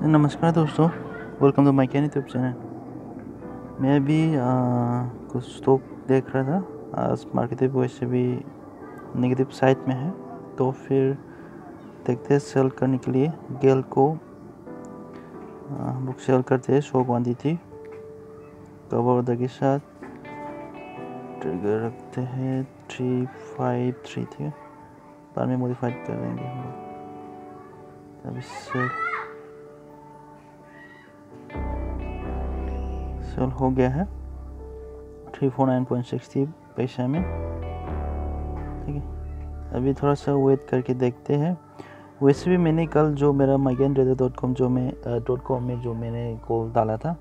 नमस्कार दोस्तों, welcome to my YouTube channel. मैं अभी कुछ स्टॉक देख रहा था। आज मार्केट वैसे भी नेगेटिव साइड में है, तो फिर देखते हैं सेल करने के लिए गेल को बुक सेल करते हैं। शो क्वांटिटी कवर ऑर्डर के साथ ट्रिगर रखते हैं 353 थे, बाद में मॉडिफाइड कर देंगे हम लोग। अभी सेल हो गया है 349.60 पैसा में। ठीक है, अभी थोड़ा सा वेट करके देखते हैं। वैसे भी मैंने कल जो मेरा mygaintrader.com .com में जो मैंने कॉल डाला था,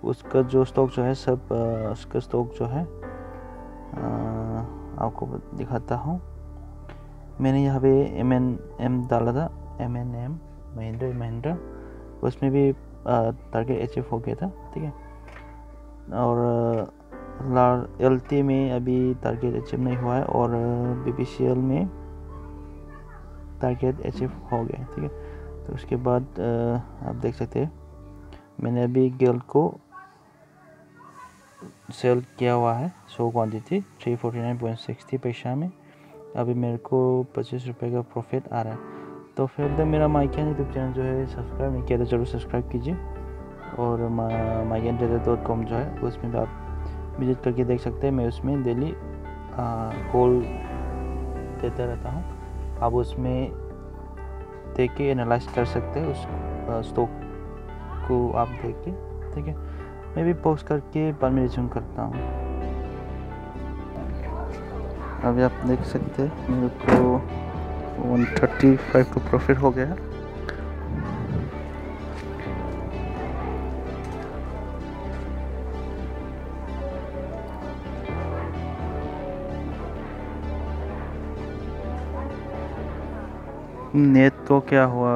उसका जो स्टॉक जो है सब उसका स्टॉक जो है आपको दिखाता हूँ। मैंने यहाँ पे M&M डाला था, M&M महिंद्रा, उसमें भी टारगेट अचीव हो गया था। ठीक है, और LT में अभी टारगेट अचीव नहीं हुआ है, और BPCL में टारगेट अचीव हो गया। ठीक है, तो उसके बाद आप देख सकते हैं मैंने अभी गेल को सेल किया हुआ है। शो क्वांटिटी 349.60 पैसा में। अभी मेरे को 25 रुपये का प्रॉफिट आ रहा है। तो फिर तक मेरा माइकियन यूट्यूब चैनल जो है सब्सक्राइब नहीं किया तो ज़रूर सब्सक्राइब कीजिए, और mygaintrader.com जो है उसमें भी आप विजिट करके देख सकते हैं। मैं उसमें डेली कॉल देता रहता हूँ, आप उसमें देख के एनालाइज कर सकते हैं उस स्टॉक को आप देख के। ठीक है, मैं भी पोस्ट करके बाद में रिज्यूम करता हूँ। अभी आप देख सकते हैं मेरे को 135 का प्रॉफिट हो गया है। नेट तो क्या हुआ,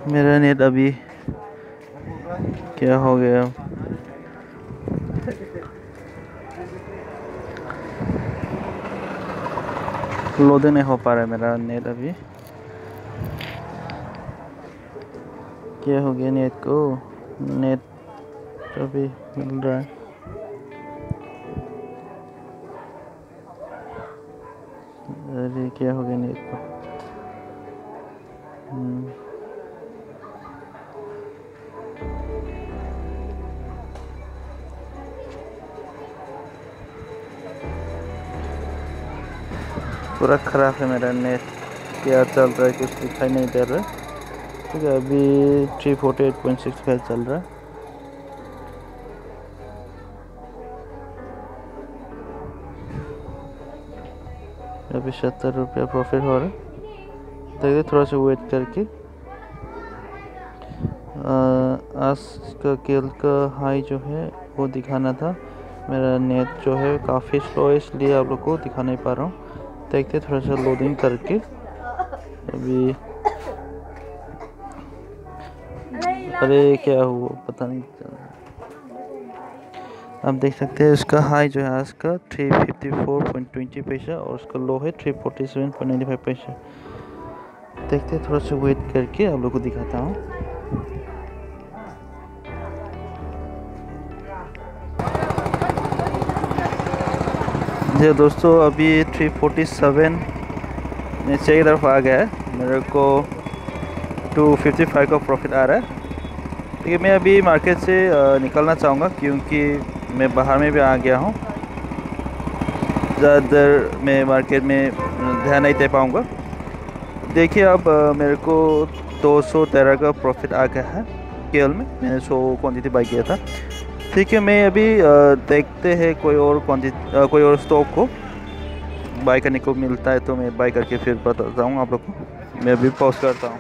मेरा नेट अभी क्या हो गया, लोड नहीं हो पा रहा है मेरा नेट अभी। क्या हो गया नेट को, नेट अभी मिल रहा है। अरे क्या हो गया नेट को, पूरा ख़राब है मेरा नेट। क्या चल रहा है कुछ दिखाई नहीं दे रहा है। ठीक है, अभी 348.65 चल रहा है। अभी 70 रुपया प्रॉफिट हो रहा है। देखिए थोड़ा सा वेट करके। आज का केल का हाई जो है वो दिखाना था। मेरा नेट जो है काफ़ी स्लो है, इसलिए आप लोग को दिखा नहीं पा रहा हूँ। देखते थोड़ा सा लोडिंग करके। अभी अरे क्या हुआ पता नहीं चल रहा। आप देख सकते हैं उसका हाई जो है आज का 354.20 पैसा, और उसका लो है 347.95 पैसा। देखते थोड़ा सा वेट करके आप लोग को दिखाता हूँ। जी दोस्तों, अभी 347 नीचे की तरफ आ गया है। मेरे को 255 का प्रॉफिट आ रहा है। ठीक है, मैं अभी मार्केट से निकलना चाहूँगा क्योंकि मैं बाहर में भी आ गया हूँ। ज़्यादा देर मैं मार्केट में ध्यान नहीं दे पाऊँगा। देखिए अब मेरे को 213 का प्रॉफिट आ गया है केल में। मैंने 100 क्वांटिटी बाई किया था। ठीक है, मैं अभी देखते हैं कोई और स्टॉक को बाई करने को मिलता है तो मैं बाई करके फिर बताता हूँ आप लोग को। मैं अभी पॉज करता हूँ।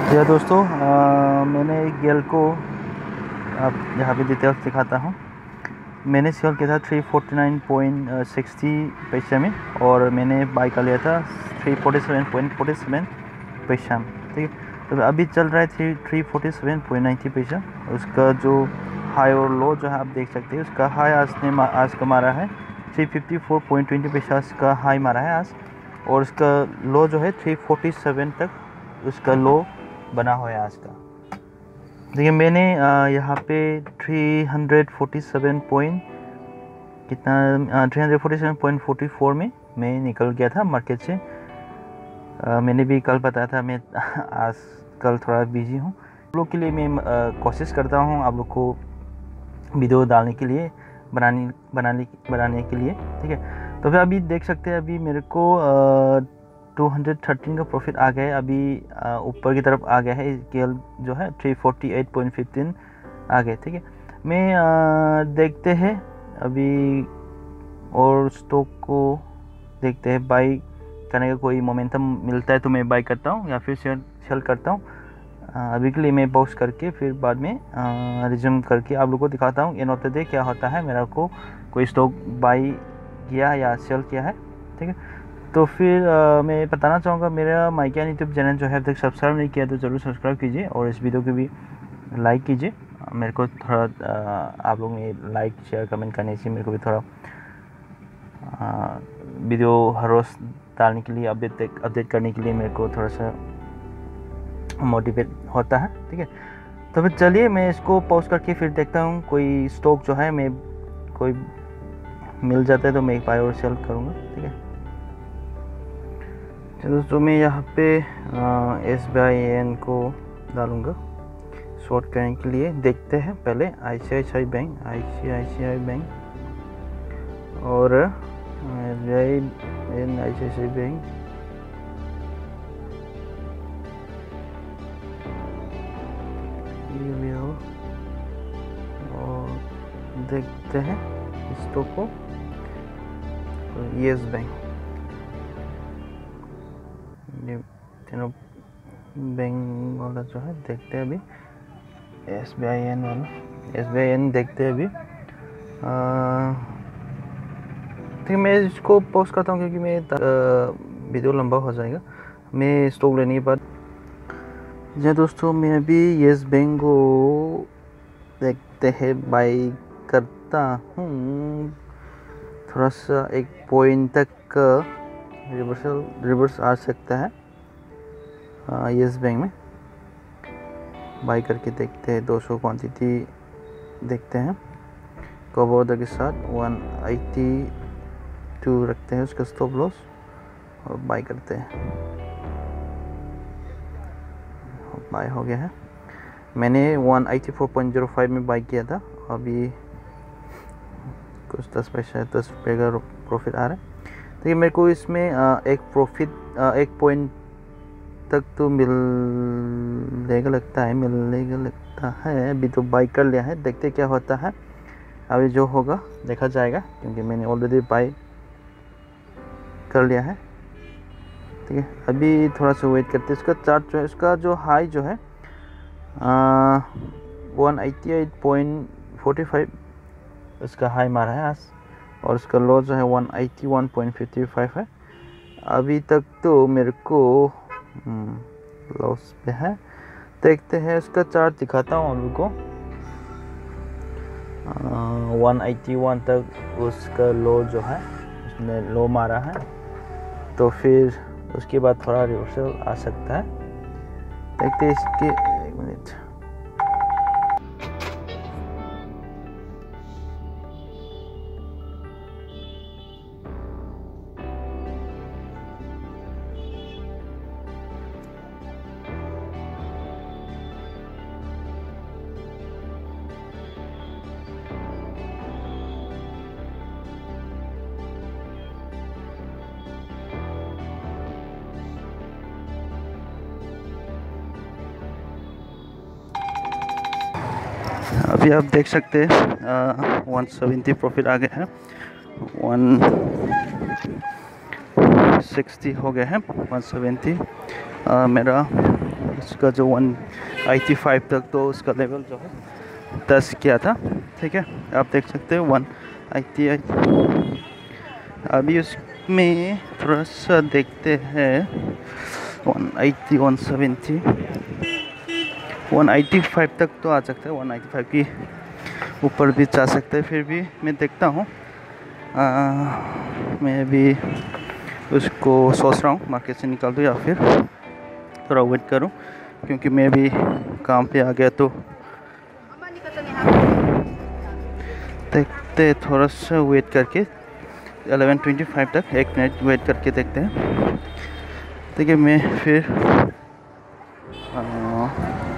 जी दोस्तों, मैंने एक गेल को आप यहाँ पे डिटेल्स दिखाता हूँ। मैंने सेल किया था 349.60 पैसा में, और मैंने बाई कर लिया था 347.47 पैसा में। ठीक है, तो अभी चल रहा है 347.90 पैसा। उसका जो हाई और लो जो है आप देख सकते हैं। उसका हाई आज का मारा है 354.20 पैसा का हाई मारा है आज, और उसका लो जो है 347 तक उसका लो बना हुआ है आज का। देखिए मैंने यहाँ पे 347.44 में मैं निकल गया था मार्केट से। मैंने भी कल बताया था मैं आज कल थोड़ा बिजी हूँ। आप लोग के लिए मैं कोशिश करता हूँ आप लोग को वीडियो डालने के लिए, बनाने के लिए, ठीक है। तो फिर अभी देख सकते हैं अभी मेरे को 213 का प्रॉफिट आ गया है। अभी ऊपर की तरफ आ गया है स्केल जो है 348.15 आ गए, ठीक है। मैं देखते हैं अभी और स्टॉक को देखते हैं, बाई करने का कोई मोमेंटम मिलता है तो मैं बाई करता हूँ या फिर सेल करता हूँ। अभी के लिए मैं पॉज करके फिर बाद में रिज्यूम करके आप लोगों को दिखाता हूँ एंड ऑफ द डे क्या होता है, मेरा को कोई स्टॉक बाई किया या सेल किया है, ठीक है। तो फिर मैं बताना चाहूँगा मेरा माइकियान यूट्यूब चैनल जो है अब तक सब्सक्राइब नहीं किया तो ज़रूर सब्सक्राइब कीजिए और इस वीडियो को भी लाइक कीजिए। मेरे को थोड़ा आप लोग में लाइक शेयर कमेंट करने से मेरे को भी थोड़ा वीडियो हर रोज़ डालने के लिए अपडेट करने के लिए मेरे को थोड़ा सा मोटिवेट होता है, ठीक है। तो फिर चलिए मैं इसको पॉज करके फिर देखता हूँ कोई स्टॉक जो है मैं कोई मिल जाता है तो मैं एक बाय और सेल करूँगा, ठीक है। चलो दोस्तों मैं यहाँ पे SBIN को डालूँगा शॉर्ट करने के लिए। देखते हैं पहले ICICI बैंक और ICICI बैंक, और देखते हैं स्टॉक को येस बैंक, ये तीनों बैंक वाला जो है देखते हैं अभी। SBIN वाला SBIN देखते हैं अभी। ठीक है मैं इसको पोस्ट करता हूँ क्योंकि मैं वीडियो लंबा हो जाएगा। मैं स्टॉक लेने के बाद जी दोस्तों मैं अभी येस बैंक को देखते हैं बाई करता हूँ। थोड़ा सा एक पॉइंट तक रिवर्स आ सकता है येस बैंक में। बाई करके देखते हैं 200 क्वांटिटी देखते हैं कवर ऑर्डर के साथ 182 रखते हैं उसका स्टॉप लॉस और बाई करते हैं। बाई हो गया है। मैंने 184.05 में बाई किया था, अभी कुछ 10 पैसा 10 रुपये का प्रॉफिट आ रहा है। तो ये मेरे को इसमें एक पॉइंट तक तो मिलने का लगता है। अभी तो बाई कर लिया है, देखते क्या होता है। अभी जो होगा देखा जाएगा क्योंकि मैंने ऑलरेडी बाई कर लिया है, ठीक है। अभी थोड़ा सा वेट करते हैं। इसका चार्ट जो है उसका जो हाई जो है 188.45 उसका हाई मारा है आज, और उसका लो जो है 181.55 है। अभी तक तो मेरे को लॉस पे है। देखते हैं उसका चार्ट दिखाता हूँ आप लोगों को। 181 तक उसका लो जो है उसने लो मारा है, तो फिर उसके बाद थोड़ा रिवर्सल आ सकता है। देखते हैं इसके एक मिनट। अभी आप देख सकते हैं 170 प्रॉफिट आ गया है, 160 हो गया है 170। मेरा इसका जो 185 तक तो उसका लेवल जो है 10 किया था, ठीक है। आप देख सकते हैं 188। अभी उसमें थोड़ा सा देखते हैं 180 170 185 तक तो आ सकता है। 185 की ऊपर भी जा सकते हैं, फिर भी मैं देखता हूँ। मैं भी उसको सोच रहा हूँ मार्केट से निकाल दूँ या फिर थोड़ा वेट करूँ, क्योंकि मैं भी काम पे आ गया। तो देखते थोड़ा सा वेट करके 11:25 तक 1 मिनट वेट करके देखते हैं। ठीक है, मैं फिर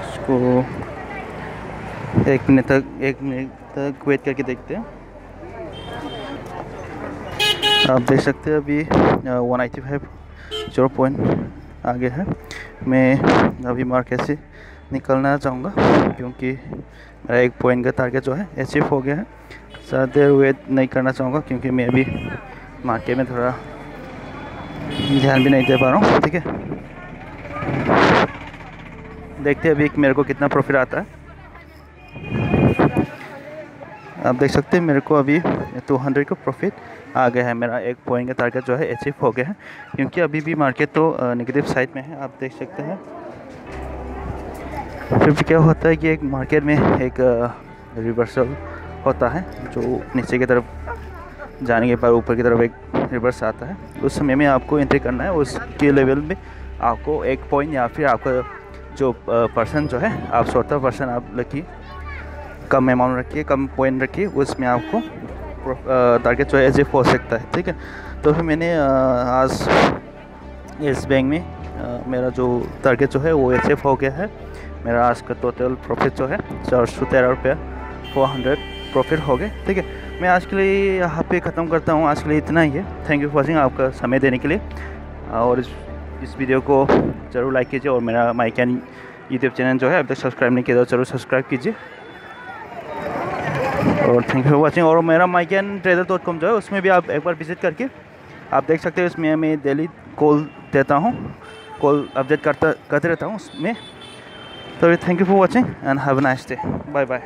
इसको 1 मिनट तक वेट करके देखते हैं। आप देख सकते हैं अभी 185 0 पॉइंट आगे है। मैं अभी मार्केट से निकलना चाहूँगा, क्योंकि मेरा 1 पॉइंट का टारगेट जो है अचीव हो गया है। ज़्यादा देर वेट नहीं करना चाहूँगा, क्योंकि मैं अभी मार्केट में थोड़ा ध्यान भी नहीं दे पा रहा हूँ। ठीक है, देखते हैं अभी मेरे को कितना प्रॉफिट आता है। आप देख सकते हैं मेरे को अभी 200 का प्रॉफिट आ गया है। मेरा 1 पॉइंट का टारगेट जो है अचीव हो गया है, क्योंकि अभी भी मार्केट तो नेगेटिव साइड में है। आप देख सकते हैं फिर भी क्या होता है कि एक मार्केट में एक रिवर्सल होता है, जो नीचे की तरफ जाने के बाद ऊपर की तरफ एक रिवर्स आता है। उस समय में आपको एंट्री करना है। उसके लेवल में आपको 1 पॉइंट या फिर आपका जो पर्सन जो है, आप 70% आप रखिए, कम अमाउंट रखिए, कम पॉइंट रखिए, उसमें आपको टारगेट जो है अचीव हो सकता है। ठीक है, तो फिर मैंने आज इस बैंक में मेरा जो टारगेट जो है वो अचीव हो गया है। मेरा आज का टोटल प्रॉफिट जो है 413 रुपया 400 प्रॉफिट हो गए। ठीक है, मैं आज के लिए यहाँ पे ख़त्म करता हूँ। आज के लिए इतना ही है। थैंक यू फॉर वॉचिंग, आपका समय देने के लिए। और इस वीडियो को ज़रूर लाइक कीजिए, और मेरा माई कैन यूट्यूब चैनल जो है अभी तक सब्सक्राइब नहीं किया तो ज़रूर सब्सक्राइब कीजिए। और थैंक यू फॉर वॉचिंग। और मेरा mycantrader.com जो है उसमें भी आप एक बार विजिट करके आप देख सकते हैं। उसमें मैं डेली कॉल देता हूँ, कॉल अपडेट करते रहता हूँ उसमें। तो thank you for watching and have a nice day. Bye bye.